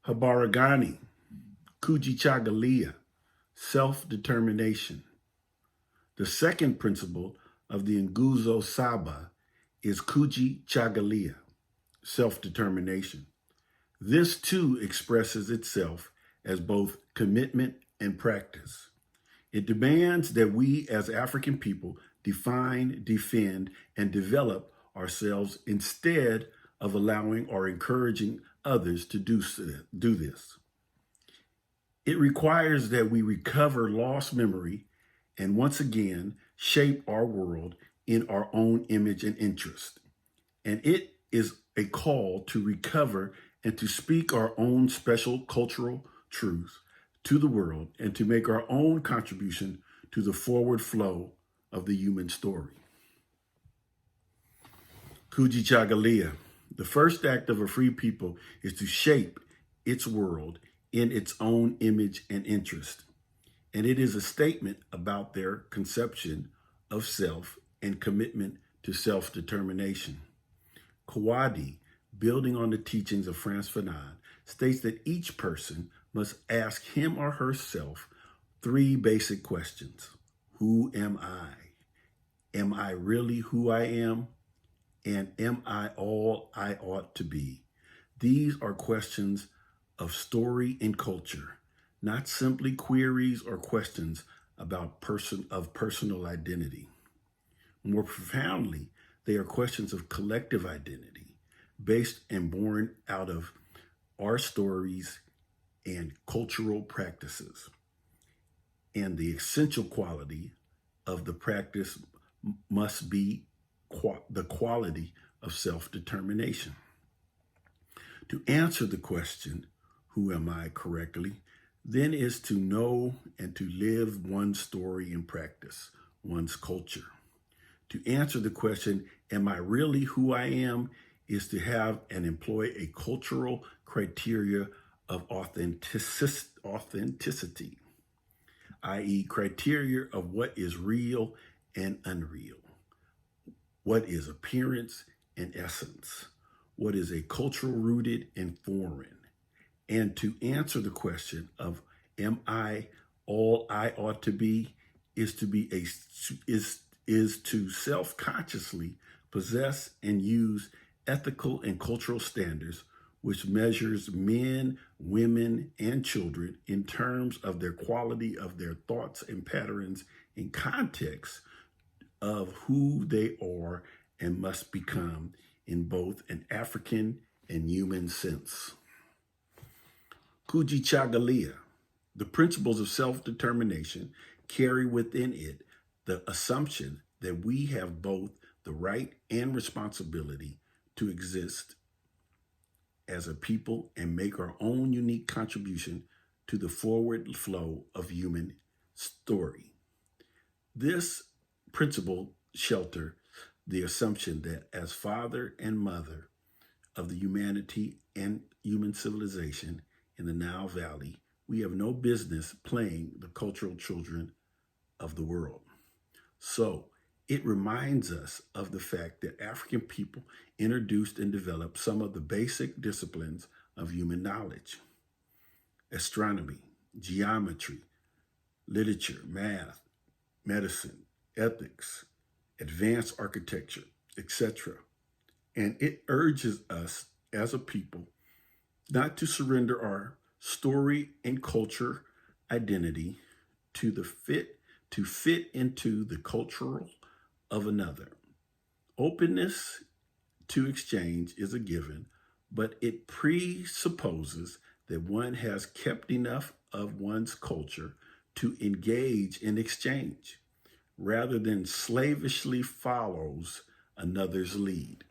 Habaragani, Kujichagulia, self-determination. The second principle of the Nguzo Saba is Kujichagulia, self-determination. This too expresses itself as both commitment and practice. It demands that we as African people define, defend, and develop ourselves instead of allowing or encouraging others to do this. It requires that we recover lost memory and once again shape our world in our own image and interest. And it is a call to recover and to speak our own special cultural truths to the world and to make our own contribution to the forward flow of the human story. Kujichagulia. The first act of a free people is to shape its world in its own image and interest. And it is a statement about their conception of self and commitment to self-determination. Kawadi, building on the teachings of Frantz Fanon, states that each person must ask him or herself three basic questions. Who am I? Am I really who I am? And am I all I ought to be? These are questions of story and culture, not simply queries or questions about personal identity. More profoundly, they are questions of collective identity, based and born out of our stories and cultural practices. And the essential quality of the practice must be the quality of self-determination. To answer the question, who am I, correctly, then is to know and to live one's story in practice, one's culture. To answer the question, am I really who I am, is to have and employ a cultural criteria of authenticity, i.e. criteria of what is real and unreal, what is appearance and essence, what is a cultural rooted and foreign. And to answer the question of am I all I ought to be is to self-consciously possess and use ethical and cultural standards which measures men, women, and children in terms of their quality of their thoughts and patterns in context of who they are and must become in both an African and human sense. Kujichagulia. The principles of self-determination carry within it the assumption that we have both the right and responsibility to exist as a people and make our own unique contribution to the forward flow of human story. This principle shelters the assumption that as father and mother of the humanity and human civilization in the Nile Valley, we have no business playing the cultural children of the world. So it reminds us of the fact that African people introduced and developed some of the basic disciplines of human knowledge: astronomy, geometry, literature, math, medicine, ethics, advanced architecture, etc. And it urges us as a people not to surrender our story and culture identity to fit into the cultural of another. Openness to exchange is a given, but it presupposes that one has kept enough of one's culture to engage in exchange, rather than slavishly follows another's lead.